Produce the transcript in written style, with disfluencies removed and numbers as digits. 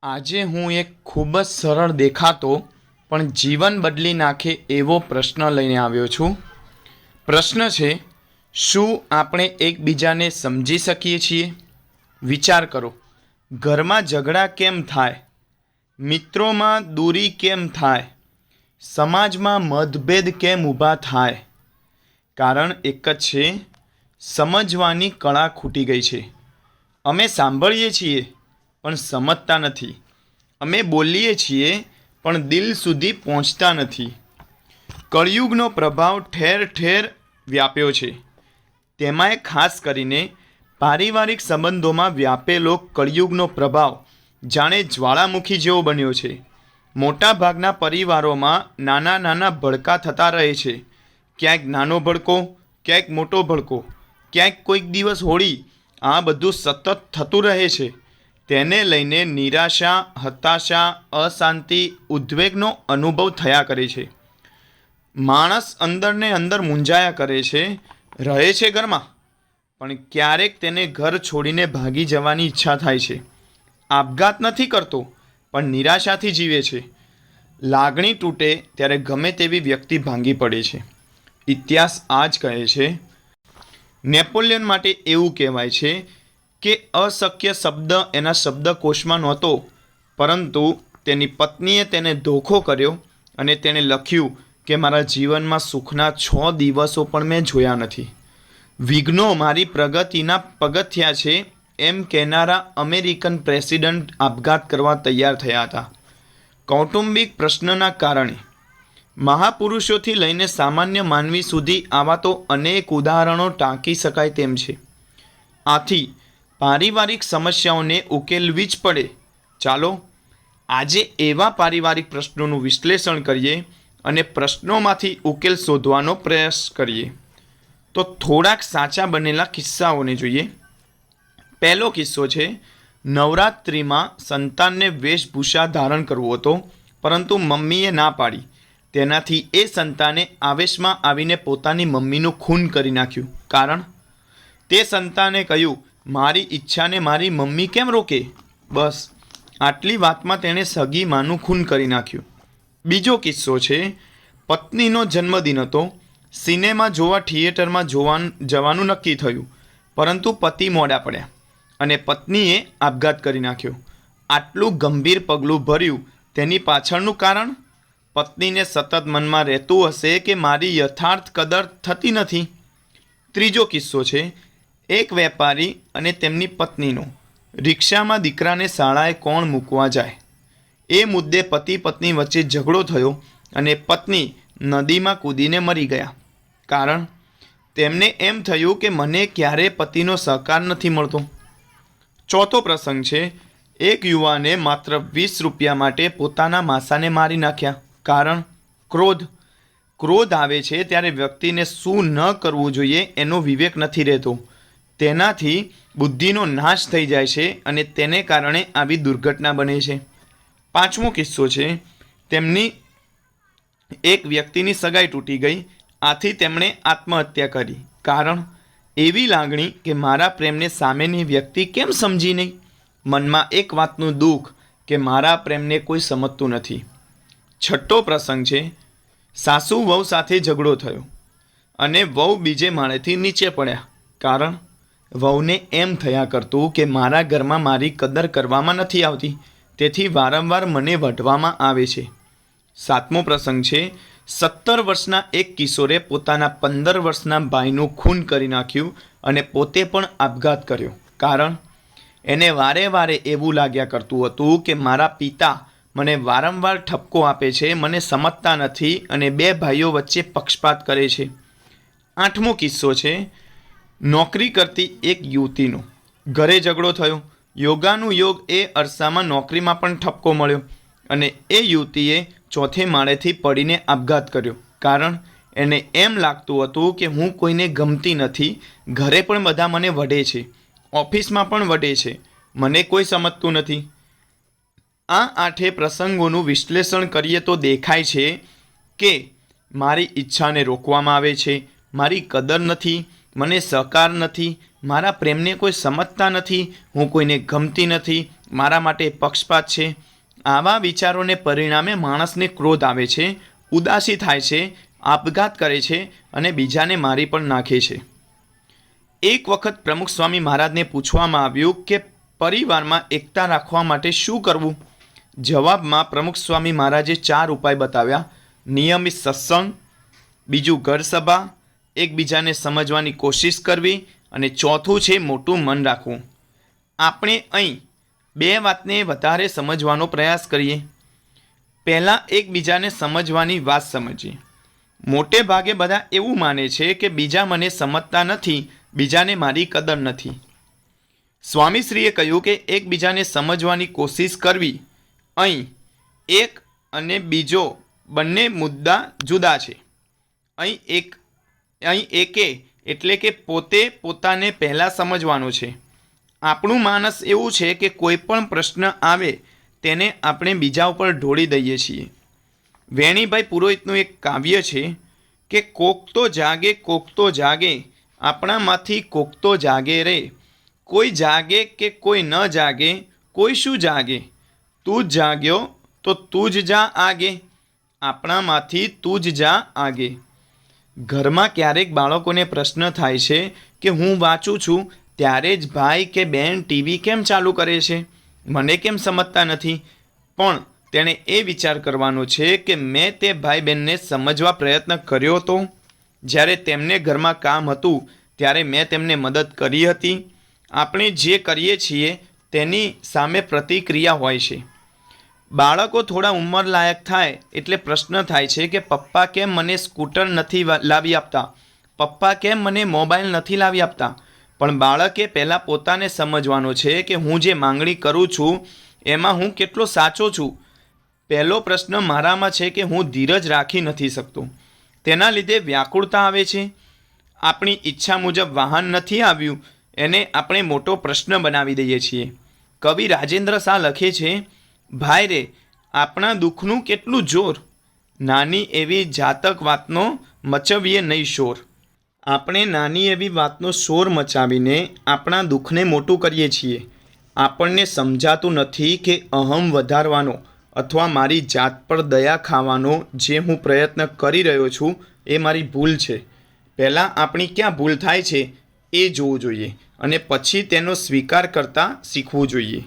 આજે હું એક ખૂબ જ સરળ દેખાતો પણ જીવન બદલી નાખે એવો પ્રશ્ન લઈને આવ્યો છું. પ્રશ્ન છે, શું આપણે એકબીજાને સમજી શકીએ છીએ? વિચાર કરો, ઘરમાં ઝઘડા કેમ થાય? મિત્રોમાં દૂરી કેમ થાય? સમાજમાં મતભેદ કેમ ઊભા થાય? કારણ એક જ છે, સમજવાની કળા ખૂટી ગઈ છે. અમે સાંભળીએ છીએ પણ સમજતા નથી. અમે બોલીએ છીએ પણ દિલ સુધી પહોંચતા નથી. કળિયુગનો પ્રભાવ ઠેર ઠેર વ્યાપ્યો છે. તેમાંય ખાસ કરીને પારિવારિક સંબંધોમાં વ્યાપેલો કળિયુગનો પ્રભાવ જાણે જ્વાળામુખી જેવો બન્યો છે. મોટા ભાગના પરિવારોમાં નાના નાના ભડકા થતા રહે છે. ક્યાંક નાનો ભડકો, ક્યાંક મોટો ભડકો, ક્યાંક કોઈક દિવસ હોળી. આ બધું સતત થતું રહે છે. તેને લઈને નિરાશા, હતાશા, અશાંતિ, ઉદ્વેગનો અનુભવ થયા કરે છે. માણસ અંદરને અંદર મૂંઝાયા કરે છે. રહે છે ઘરમાં, પણ ક્યારેક તેને ઘર છોડીને ભાગી જવાની ઈચ્છા થાય છે. આપઘાત નથી કરતો, પણ નિરાશાથી જીવે છે. લાગણી તૂટે ત્યારે ગમે તેવી વ્યક્તિ ભાંગી પડે છે. ઇતિહાસ આ જ કહે છે. નેપોલિયન માટે એવું કહેવાય છે કે અશક્ય શબ્દ એના શબ્દકોશમાં નહોતો, પરંતુ તેની પત્નીએ તેને ધોખો કર્યો અને તેણે લખ્યું કે મારા જીવનમાં સુખના 6 દિવસો પણ મેં જોયા નથી. વિઘ્નો મારી પ્રગતિના પગથિયાં છે, એમ કહેનારા અમેરિકન પ્રેસિડન્ટ આપઘાત કરવા તૈયાર થયા હતા. કૌટુંબિક પ્રશ્નના કારણે મહાપુરુષોથી લઈને સામાન્ય માનવી સુધી આવા તો અનેક ઉદાહરણો ટાંકી શકાય તેમ છે. આથી પારિવારિક સમસ્યાઓને ઉકેલવી જ પડે. ચાલો આજે એવા પારિવારિક પ્રશ્નોનું વિશ્લેષણ કરીએ અને પ્રશ્નોમાંથી ઉકેલ શોધવાનો પ્રયાસ કરીએ. તો થોડાક સાચા બનેલા કિસ્સાઓને જોઈએ. પહેલો કિસ્સો છે, નવરાત્રિમાં સંતાનને વેશભૂષા ધારણ કરવો હતો, પરંતુ મમ્મીએ ના પાડી. તેનાથી એ સંતાને આવેશમાં આવીને પોતાની મમ્મીનું ખૂન કરી નાખ્યું. કારણ, તે સંતાને કહ્યું, મારી ઈચ્છાને મારી મમ્મી કેમ રોકે? બસ આટલી વાતમાં તેણે સગી માનું ખૂન કરી નાખ્યું. બીજો કિસ્સો છે, પત્નીનો જન્મદિન હતો. સિનેમા જોવા થિયેટરમાં જવાનું નક્કી થયું, પરંતુ પતિ મોડા પડ્યા અને પત્નીએ આપઘાત કરી નાખ્યો. આટલું ગંભીર પગલું ભર્યું, તેની પાછળનું કારણ? પત્નીને સતત મનમાં રહેતું હશે કે મારી યથાર્થ કદર થતી નથી. ત્રીજો કિસ્સો છે, એક વેપારી અને તેમની પત્નીનો. રિક્ષામાં દીકરાને શાળાએ કોણ મૂકવા જાય? એ મુદ્દે પતિ પત્ની વચ્ચે ઝઘડો થયો અને પત્ની નદીમાં કૂદીને મરી ગયા. કારણ, તેમને એમ થયું કે મને ક્યારે પતિનો સહકાર નથી મળતો. ચોથો પ્રસંગ છે, એક યુવાને માત્ર 20 રૂપિયા માટે પોતાના માસાને મારી નાખ્યા. કારણ, ક્રોધ. ક્રોધ આવે છે ત્યારે વ્યક્તિને શું ન કરવું જોઈએ એનો વિવેક નથી રહેતો. તેનાથી બુદ્ધિનો નાશ થઈ જાય છે અને તેને કારણે આવી દુર્ઘટના બને છે. પાંચમો કિસ્સો છે, તેમની એક વ્યક્તિની સગાઈ તૂટી ગઈ. આથી તેમણે આત્મહત્યા કરી. કારણ, એવી લાગણી કે મારા પ્રેમને સામેની વ્યક્તિ કેમ સમજી નહીં. મનમાં એક વાતનું દુઃખ કે મારા પ્રેમને કોઈ સમજતું નથી. છઠ્ઠો પ્રસંગ છે, સાસુ વહુ સાથે ઝઘડો થયો અને વહુ બીજે માળેથી નીચે પડ્યા. કારણ, વહુને એમ થયા કરતું કે મારા ઘરમાં મારી કદર કરવામાં નથી આવતી, તેથી વારંવાર મને વઢવામાં આવે છે. સાતમો પ્રસંગ છે, 17 વર્ષના એક કિશોરે પોતાના 15 વર્ષના ભાઈનું ખૂન કરી નાખ્યું અને પોતે પણ આપઘાત કર્યો. કારણ, એને વારે વારે એવું લાગ્યા કરતું હતું કે મારા પિતા મને વારંવાર ઠપકો આપે છે, મને સમજતા નથી અને 2 ભાઈઓ વચ્ચે પક્ષપાત કરે છે. આઠમો કિસ્સો છે, નોકરી કરતી એક યુવતીનો. ઘરે ઝઘડો થયો. યોગાનું યોગ એ અરસામાં નોકરીમાં પણ ઠપકો મળ્યો અને એ યુવતીએ 4થે માળેથી પડીને આપઘાત કર્યો. કારણ, એને એમ લાગતું હતું કે હું કોઈને ગમતી નથી. ઘરે પણ બધા મને વઢે છે, ઓફિસમાં પણ વઢે છે, મને કોઈ સમજતું નથી. આ 8 પ્રસંગોનું વિશ્લેષણ કરીએ તો દેખાય છે કે મારી ઈચ્છાને રોકવામાં આવે છે, મારી કદર નથી, મને સહકાર નથી, મારા પ્રેમને કોઈ સમજતા નથી, હું કોઈને ગમતી નથી મારા માટે પક્ષપાત છે. આવા વિચારોને પરિણામે માણસને ક્રોધ આવે છે, ઉદાસી થાય છે, આપઘાત કરે છે અને બીજાને મારી પણ નાખે છે. એક વખત પ્રમુખ સ્વામી મહારાજને પૂછવામાં આવ્યું કે પરિવારમાં એકતા રાખવા માટે શું કરવું. જવાબમાં પ્રમુખ સ્વામી મહારાજે 4 ઉપાય બતાવ્યા. નિયમિત સત્સંગ, બીજું ઘર સભા, એકબીજાને સમજવાની કોશિશ કરવી અને ચોથું છે મોટું મન રાખવું. આપણે અહીં 2 વાતને વધારે સમજવાનો પ્રયાસ કરીએ. પહેલાં એકબીજાને સમજવાની વાત સમજીએ. મોટે ભાગે બધા એવું માને છે કે બીજા મને સમજતા નથી, બીજાને મારી કદર નથી. સ્વામીશ્રીએ કહ્યું કે એકબીજાને સમજવાની કોશિશ કરવી. અહીં એક અને બીજો બંને મુદ્દા જુદા છે. અહીં એકે એટલે કે પોતે પોતાને પહેલાં સમજવાનો છે. આપણું માનસ એવું છે કે કોઈ પણ પ્રશ્ન આવે તેને આપણે બીજા ઉપર ઢોળી દઈએ છીએ. વેણીભાઈ પુરોહિતનું એક કાવ્ય છે કે કોક તો જાગે, કોક તો જાગે, આપણામાંથી કોક તો જાગે રે. કોઈ જાગે કે કોઈ ન જાગે, કોઈ શું જાગે, તું જ જાગ્યો તો તું જ જા આગે, આપણામાંથી તું જ જા આગે. ઘરમાં ક્યારેક બાળકોને પ્રશ્ન થાય છે કે હું વાંચું છું ત્યારે જ ભાઈ કે બહેન ટીવી કેમ ચાલુ કરે છે, મને કેમ સમજતા નથી. પણ તેણે એ વિચાર કરવાનો છે કે મેં તે ભાઈ બહેનને સમજવા પ્રયત્ન કર્યો હતો. જ્યારે તેમને ઘરમાં કામ હતું ત્યારે મેં તેમને મદદ કરી હતી. આપણે જે કરીએ છીએ તેની સામે પ્રતિક્રિયા હોય છે. બાળકો થોડા ઉંમરલાયક થાય એટલે પ્રશ્ન થાય છે કે પપ્પા કેમ મને સ્કૂટર નથી લાવી આપતા, પપ્પા કેમ મને મોબાઈલ નથી લાવી આપતા. પણ બાળકે પહેલાં પોતાને સમજવાનો છે કે હું જે માંગણી કરું છું એમાં હું કેટલો સાચો છું. પહેલો પ્રશ્ન મારામાં છે કે હું ધીરજ રાખી નથી શકતો, તેના લીધે વ્યાકુળતા આવે છે. આપણી ઈચ્છા મુજબ વાહન નથી આવ્યું એને આપણે મોટો પ્રશ્ન બનાવી દઈએ છીએ. કવિ રાજેન્દ્ર શાહ લખે છે, ભાઈ રે આપણા દુઃખનું કેટલું જોર, નાની એવી જાતક વાતનો મચવીએ નહીં શોર. આપણે નાની એવી વાતનો શોર મચાવીને આપણા દુઃખને મોટું કરીએ છીએ. આપણને સમજાતું નથી કે અહમ વધારવાનો અથવા મારી જાત પર દયા ખાવાનો જે હું પ્રયત્ન કરી રહ્યો છું એ મારી ભૂલ છે. પહેલાં આપણી ક્યાં ભૂલ થાય છે એ જોવું જોઈએ અને પછી તેનો સ્વીકાર કરતાં શીખવું જોઈએ.